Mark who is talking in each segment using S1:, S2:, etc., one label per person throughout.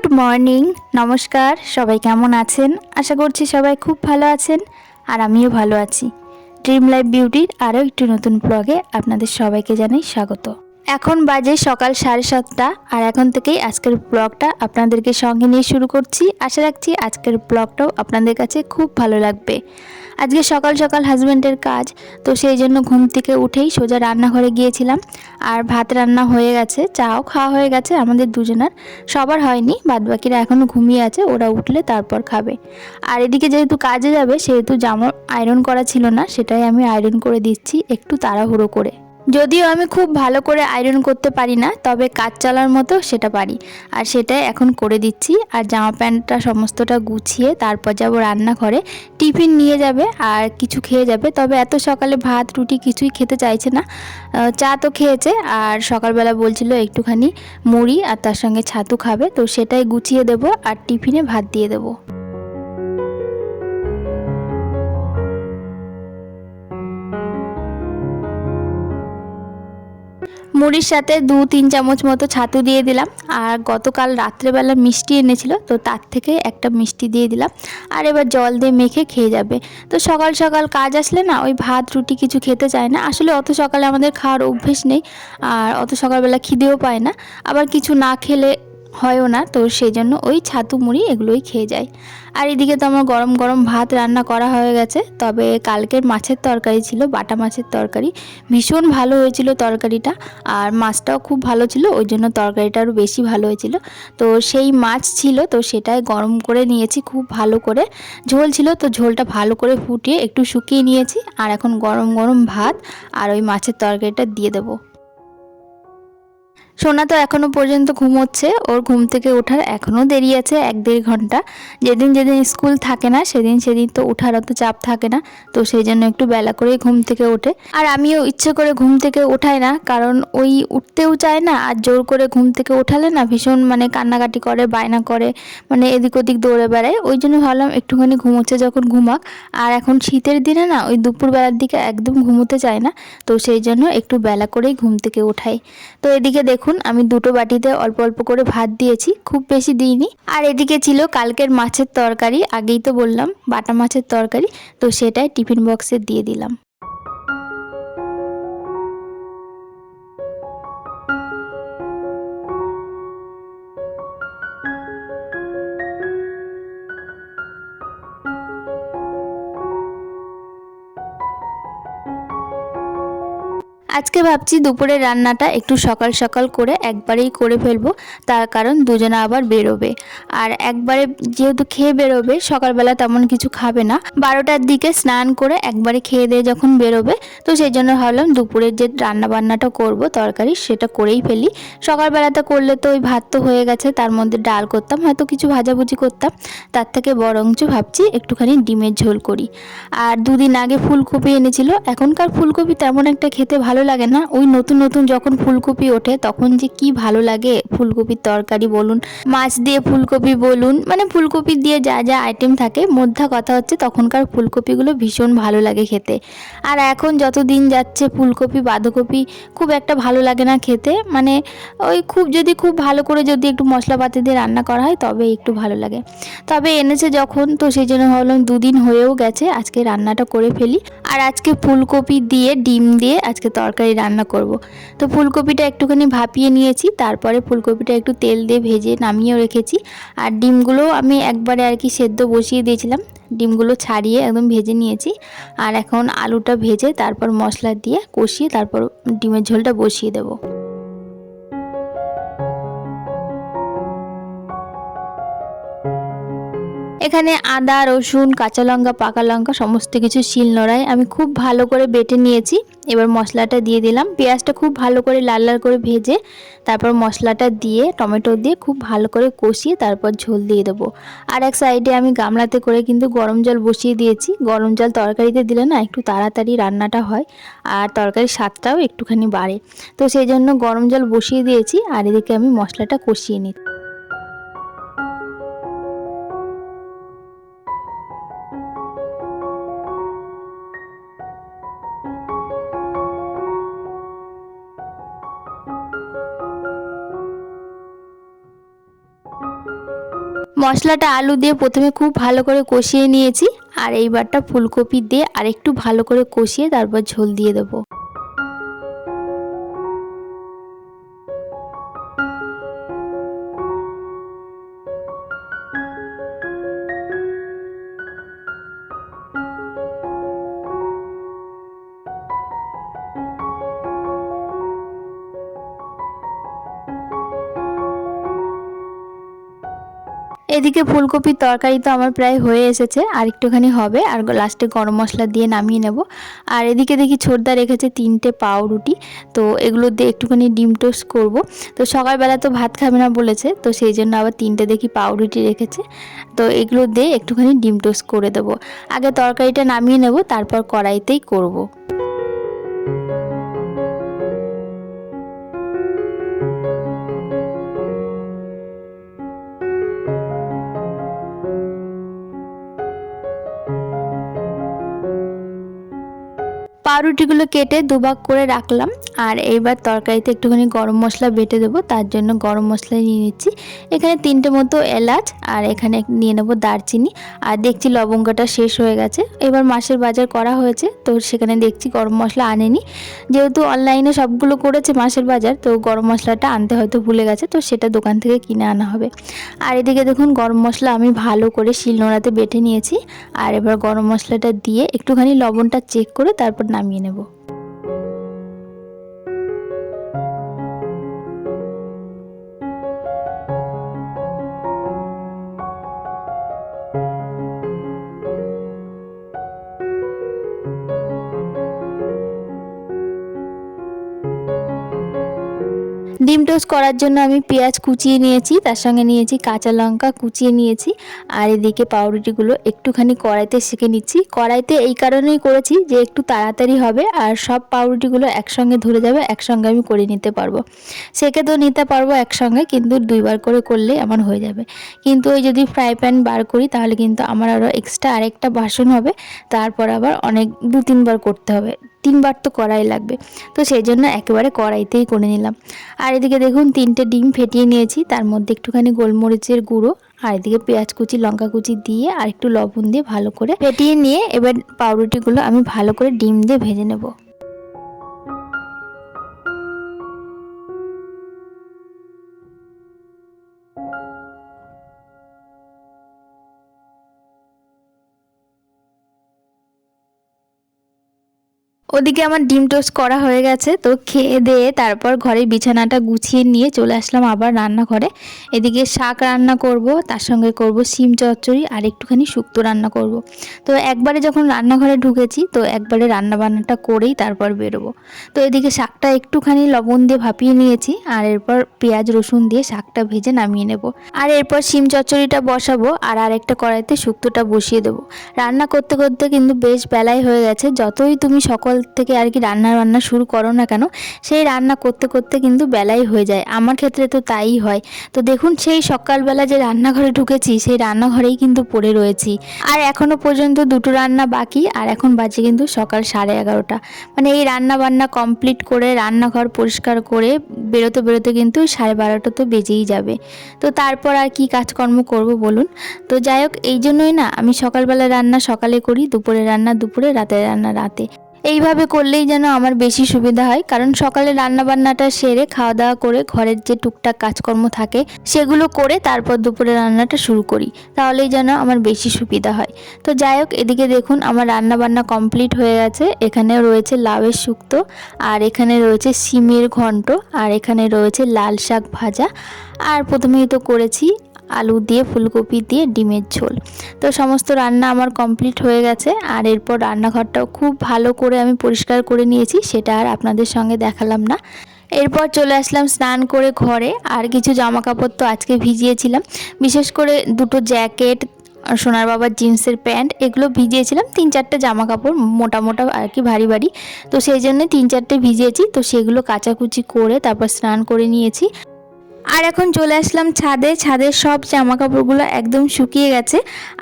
S1: Good morning, নমস্কার। সবাই কেমন আছেন? আশা করছি সবাই খুব ভালো আছেন, আর আমিও ভালো আছি। ড্রিম লাইফ বিউটির আরও একটি নতুন ব্লগে আপনাদের সবাইকে জানাই স্বাগত। এখন বাজে সকাল 7:30, আর এখন থেকেই আজকের ব্লগটা আপনাদেরকে সঙ্গে নিয়ে শুরু করছি। আশা রাখছি আজকের ব্লগটাও আপনাদের কাছে খুব ভালো লাগবে। আজকে সকাল সকাল হাজব্যান্ডের কাজ, তো সেই জন্য ঘুম থেকে উঠেই সোজা রান্নাঘরে গিয়েছিলাম। আর ভাত রান্না হয়ে গেছে, চাও খাওয়া হয়ে গেছে আমাদের দুজনার, সবার হয়নি, বাদবাকিরা এখনও ঘুমিয়ে আছে, ওরা উঠলে তারপর খাবে। আর এদিকে যেহেতু কাজে যাবে সেহেতু জামা আয়রন করা ছিল না, সেটাই আমি আয়রন করে দিচ্ছি একটু তাড়াহুড়ো করে। যদিও আমি খুব ভালো করে আয়রন করতে পারি না, তবে কাজ চলার মতো সেটা পারি, আর সেটাই এখন করে দিচ্ছি। আর জামা প্যান্টটা সমস্তটা গুছিয়ে তারপর যাব রান্নাঘরে। টিফিন নিয়ে যাবে আর কিছু খেয়ে যাবে, তবে এত সকালে ভাত রুটি কিছুই খেতে চাইছে না। চা তো খেয়েছে, আর সকালবেলা বলছিল একটুখানি মুড়ি আর তার সঙ্গে ছাতু খাবে, তো সেটাই গুছিয়ে দেবো আর টিফিনে ভাত দিয়ে দেবো। মুড়ির সাথে 2-3 চামচ মতো ছাতু দিয়ে দিলাম, আর গতকাল রাত্রেবেলা মিষ্টি এনেছিল, তো তার থেকে একটা মিষ্টি দিয়ে দিলাম। আর এবার জল দিয়ে মেখে খেয়ে যাবে। তো সকাল সকাল কাজ আসলে না ওই ভাত রুটি কিছু খেতে চায় না, আসলে অত সকালে আমাদের খাওয়ার অভ্যেস নেই, আর অত সকালবেলা খিদেও পায় না, আবার কিছু না খেলে হয়ও না, তো সেই জন্য ওই ছাতু মুড়ি এগুলোই খেয়ে যায়। আর এদিকে তো আমার গরম গরম ভাত রান্না করা হয়ে গেছে, তবে কালকের মাছের তরকারি ছিল, বাটা মাছের তরকারি, ভীষণ ভালো হয়েছিল তরকারিটা, আর মাছটাও খুব ভালো ছিল, ওই জন্য তরকারিটা আরও বেশি ভালো হয়েছিল। তো সেই মাছ ছিল, তো সেটাই গরম করে নিয়েছি খুব ভালো করে, ঝোল ছিল তো ঝোলটা ভালো করে ফুটিয়ে একটু শুকিয়ে নিয়েছি, আর এখন গরম গরম ভাত আর ওই মাছের তরকারিটা দিয়ে দেবো। সোনা তো এখনও পর্যন্ত ঘুমোচ্ছে, ওর ঘুম থেকে ওঠার এখনও দেরি আছে 1-1.5 ঘন্টা। যেদিন যেদিন স্কুল থাকে না সেদিন সেদিন তো ওঠার অত চাপ থাকে না, তো সেই জন্য একটু বেলা করেই ঘুম থেকে ওঠে। আর আমিও ইচ্ছে করে ঘুম থেকে ওঠাই না, কারণ ওই উঠতেও চায় না, আর জোর করে ঘুম থেকে ওঠালে না ভীষণ কান্নাকাটি করে, বায়না করে, এদিক ওদিক দৌড়ে বেড়ায়। ওই জন্য ভাবলাম একটুখানি ঘুমোচ্ছে যখন ঘুমাক। আর এখন শীতের দিনে না ওই দুপুরবেলার দিকে একদম ঘুমোতে চায় না, তো সেই জন্য একটু বেলা করেই ঘুম থেকে ওঠাই। তো এদিকে দেখুন আমি দুটো বাটিতে অল্প অল্প করে ভাত দিয়েছি, খুব বেশি দিইনি। আর এদিকে ছিল কালকের মাছের তরকারি, আগেই তো বললাম বাটা মাছের তরকারি, তো সেটাই টিফিন বক্সে দিয়ে দিলাম। আজকে ভাবছি দুপুরের রান্নাটা একটু সকাল সকাল করে একবারেই করে ফেলবো, তার কারণ দুজনে আবার বেরোবে, আর একবারে যেহেতু খেয়ে বেরোবে সকালবেলা তেমন কিছু খাবে না, 12টার দিকে স্নান করে একবারে খেয়ে দিয়ে যখন বেরোবে, তো সেই জন্য ভাবলাম দুপুরের যে রান্না বান্নাটা করব তরকারি সেটা করেই ফেলি। সকালবেলাটা করলে তো ওই ভাত তো হয়ে গেছে, তার মধ্যে ডাল করতাম, হয়তো কিছু ভাজাভুজি করতাম, তার থেকে বরঞ্চ ভাবছি একটুখানি ডিমের ঝোল করি। আর দুদিন আগে ফুলকপি এনেছিল, এখনকার ফুলকপি তেমন একটা খেতে ভালো লাগে না, ওই নতুন নতুন যখন ফুলকপি ওঠে তখন যে কি ভালো লাগে, ফুলকপির তরকারি বলুন, মাছ দিয়ে ফুলকপি বলুন, ফুলকপি দিয়ে যা যা আইটেম থাকে, মোদ্দা কথা হচ্ছে তখনকার ফুলকপিগুলো ভীষণ ভালো লাগে খেতে। আর এখন যত দিন যাচ্ছে ফুলকপি বাঁধাকপি খুব একটা ভালো লাগে না খেতে, ওই খুব ভালো করে যদি একটু মশলাপাতি দিয়ে রান্না করা হয় তবে একটু ভালো লাগে। তবে এনেছে যখন, তো সেই জন্য ভাবলাম দুদিন হয়েও গেছে, আজকে রান্নাটা করে ফেলি। আর আজকে ফুলকপি দিয়ে ডিম দিয়ে আজকে তরকারি রান্না করব। তো ফুলকপিটা একটুখানি ভাপিয়ে নিয়েছি, তারপরে ফুলকপিটা একটু তেল দিয়ে ভেজে নামিয়েও রেখেছি। আর ডিমগুলো আমি একবারে আর কি সেদ্ধ বসিয়ে দিয়েছিলাম, ডিমগুলো ছাড়িয়ে একদম ভেজে নিয়েছি। আর এখন আলুটা ভেজে তারপর মশলা দিয়ে কষিয়ে তারপর ডিমের ঝোলটা বসিয়ে দেবো। এখানে আদা রসুন কাঁচা লঙ্কা পাকা লঙ্কা সমস্ত কিছু শিলনোড়ায় আমি খুব ভালো করে বেটে নিয়েছি। এবার মশলাটা দিয়ে দিলাম, পেঁয়াজটা খুব ভালো করে লাল লাল করে ভেজে তারপর মশলাটা দিয়ে টমেটো দিয়ে খুব ভালো করে কষিয়ে তারপর ঝোল দিয়ে দেবো। আর এক সাইডে আমি গামলাতে করে কিন্তু গরম জল বসিয়ে দিয়েছি, গরম জল তরকারিতে দিলে না একটু তাড়াতাড়ি রান্নাটা হয়, আর তরকারির স্বাদটাও একটুখানি বাড়ে, তো সেই জন্য গরম জল বসিয়ে দিয়েছি। আর এদিকে আমি মশলাটা কষিয়ে নিই। মশলাটা আলু দিয়ে প্রথমে খুব ভালো করে কষিয়ে নিয়েছি, আর এইবারটা ফুলকপি দিয়ে আরেকটু ভালো করে কষিয়ে তারপর ঝোল দিয়ে দেবো। এদিকে ফুলকপির তরকারি তো আমার প্রায় হয়ে এসেছে, আর একটুখানি হবে, আর লাস্টে গরম মশলা দিয়ে নামিয়ে নেব। আর এদিকে দেখি ছোটদা রেখেছে 3টে পাউরুটি, তো এগুলো দিয়ে একটুখানি ডিম টোস্ট করব। তো সকালবেলা তো ভাত খাবে না বলেছে, তো সেই জন্য আবার 3টে দেখি পাউরুটি রেখেছে, তো এগুলো দিয়ে একটুখানি ডিম টোস্ট করে দেবো। আগে তরকারিটা নামিয়ে নেব, তারপর কড়াইতেই করব। পাউরুটিগুলো কেটে দুভাগ করে রাখলাম, আর এইবার তরকারিতে একটুখানি গরম মশলা বেটে দেবো, তার জন্য গরম মশলা নিয়ে নিচ্ছি। এখানে 3টে মতো এলাচ, আর এখানে নিয়ে নেবো দারচিনি। আর দেখছি লবঙ্গটা শেষ হয়ে গেছে, এবার মাছের বাজার করা হয়েছে, তো সেখানে দেখছি গরম মশলা আনেনি। যেহেতু অনলাইনে সবগুলো করেছে মাছের বাজার, তো গরম মশলাটা আনতে হয়তো ভুলে গেছে, তো সেটা দোকান থেকে কিনে আনা হবে। আর এদিকে দেখুন গরম মশলা আমি ভালো করে শিলনোড়াতে বেটে নিয়েছি, আর এবার গরম মশলাটা দিয়ে একটুখানি লবণটা চেক করে তারপর নামিয়ে নেব। ডিম টোস্ট করার জন্য আমি পেঁয়াজ কুচিয়ে নিয়েছি, তার সঙ্গে নিয়েছি কাঁচা লঙ্কা কুচিয়ে নিয়েছি, আর এদিকে পাউরুটিগুলো একটুখানি কড়াইতে সেঁকে নিচ্ছি। কড়াইতে এই কারণেই করেছি যে একটু তাড়াতাড়ি হবে, আর সব পাউরুটিগুলো একসঙ্গে ধরে যাবে, একসঙ্গে আমি করে নিতে পারবো। সেঁকে তো নিতে পারবো একসঙ্গে, কিন্তু 2বার করে করলে আমার হয়ে যাবে। কিন্তু ওই যদি ফ্রাই প্যান বার করি তাহলে কিন্তু আমার আরও এক্সট্রা আরেকটা বাসন হবে, তারপর আবার অনেক 2-3বার করতে হবে, 3বার তো কড়াই লাগবে। তো সেই জন্য একেবারে কড়াইতেই করে নিলাম। আর এদিকে দেখুন 3টে ডিম ফেটিয়ে নিয়েছি, তার মধ্যে একটুখানি গোলমরিচের গুঁড়ো, আর এদিকে পেঁয়াজ কুচি লঙ্কা কুচি দিয়ে আর একটু লবণ দিয়ে ভালো করে ফেটিয়ে নিয়ে এবার পাউরুটিগুলো আমি ভালো করে ডিম দিয়ে ভেজে নেব। ওদিকে আমার ডিম টোস্ট করা হয়ে গেছে, তো খেয়ে দিয়ে তারপর ঘরের বিছানাটা গুছিয়ে নিয়ে চলে আসলাম আবার রান্নাঘরে। এদিকে শাক রান্না করব, তার সঙ্গে করব শিম চচ্চড়ি, আর একটুখানি শুক্তো রান্না করব। তো একবারে যখন রান্নাঘরে ঢুকেছি, তো একবারে রান্না বান্নাটা করেই তারপর বেরোবো। তো এদিকে শাকটা একটুখানি লবণ দিয়ে ভাপিয়ে নিয়েছি, আর এরপর পেঁয়াজ রসুন দিয়ে শাকটা ভেজে নামিয়ে নেব। আর এরপর শিম চচ্চড়িটা বসাবো, আর আরেকটা কড়াইতে শুক্তোটা বসিয়ে দেবো। রান্না করতে করতে কিন্তু বেশ বেলাই হয়ে গেছে। যতই তুমি সকাল থেকে আর কি রান্না শুরু করো না কেন, সেই রান্না করতে করতে কিন্তু বেলাই হয়ে যায়। আমার ক্ষেত্রে তো তাই হয়। তো দেখুন সেই সকালবেলা যে রান্নাঘরে ঢুকেছি, সেই রান্নাঘরেই কিন্তু পড়ে রয়েছি। আর এখনও পর্যন্ত 2টো রান্না বাকি, আর এখন বাজে কিন্তু সকাল 11:30। মানে এই রান্না বান্না কমপ্লিট করে রান্নাঘর পরিষ্কার করে বেরোতে বেরোতে কিন্তু 12:30 তো বেজেই যাবে। তো তারপর আর কি কাজকর্ম করব বলুন। তো যাই হোক, এই জন্যই না আমি সকালবেলা রান্না সকালে করি, দুপুরে রান্না দুপুরে, রাতের রান্না রাতে। এইভাবে করলেই যেন আমার বেশি সুবিধা হয়, কারণ সকালে রান্নাবান্নাটা সেরে খাওয়া দাওয়া করে ঘরের যে টুকটাক কাজকর্ম থাকে সেগুলো করে তারপর দুপুরে রান্নাটা শুরু করি, তাহলেই যেন আমার বেশি সুবিধা হয়। তো যাই হোক, এদিকে দেখুন আমার রান্নাবান্না কমপ্লিট হয়ে গেছে। এখানে রয়েছে লাউয়ের শুক্তো, আর এখানে রয়েছে সিমের ঘন্ট, আর এখানে রয়েছে লাল শাক ভাজা, আর প্রথমেই তো করেছি আলু দিয়ে ফুলকপি দিয়ে ডিমের ঝোল। তো সমস্ত রান্না আমার কমপ্লিট হয়ে গেছে, আর এরপর রান্নাঘরটাও খুব ভালো করে আমি পরিষ্কার করে নিয়েছি, সেটা আর আপনাদের সঙ্গে দেখালাম না। এরপর চলে আসলাম স্নান করে ঘরে, আর কিছু জামা কাপড় তো আজকে ভিজিয়েছিলাম, বিশেষ করে 2টো জ্যাকেট আর সোনার বাবার জিন্সের প্যান্ট, এগুলো ভিজিয়েছিলাম। 3-4টে জামা কাপড় মোটা মোটা আর কি ভারী ভারী, তো সেই জন্য 3-4টে ভিজিয়েছি। তো সেগুলো কাচাকুচি করে তারপর স্নান করে নিয়েছি। আর এখন চলে আসলাম ছাদে। ছাদের সব জামা কাপড়গুলো একদম শুকিয়ে গেছে,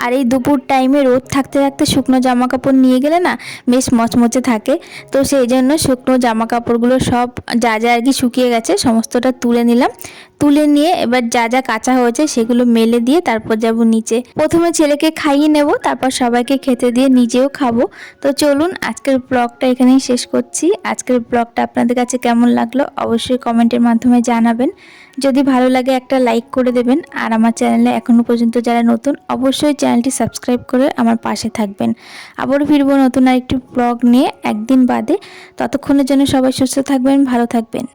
S1: আর এই দুপুর টাইমে রোদ থাকতে থাকতে শুকনো জামা কাপড় নিয়ে গেলে না বেশ মচমচে থাকে। তো সেই জন্য শুকনো জামা কাপড়গুলো সব যা যা আর কি শুকিয়ে গেছে সমস্তটা তুলে নিলাম, তুলে নিয়ে এবার যা যা কাঁচা হয়েছে সেগুলো মেলে দিয়ে তারপর যাব নিচে। প্রথমে ছেলেকে খাইয়ে নেব, তারপর সবাইকে খেতে দিয়ে নিজেও খাবো। তো চলুন আজকের ব্লগটা এখানেই শেষ করছি। আজকের ব্লগটা আপনাদের কাছে কেমন লাগলো অবশ্যই কমেন্টের মাধ্যমে জানাবেন। যদি ভালো লাগে একটা লাইক করে দেবেন, আর আমার চ্যানেলে এখনও পর্যন্ত যারা নতুন অবশ্যই চ্যানেলটি সাবস্ক্রাইব করে আমার পাশে থাকবেন। আবারও ফিরবো নতুন আরেকটি ব্লগ নিয়ে একদিন বাদে। ততক্ষণের জন্য সবাই সুস্থ থাকবেন, ভালো থাকবেন।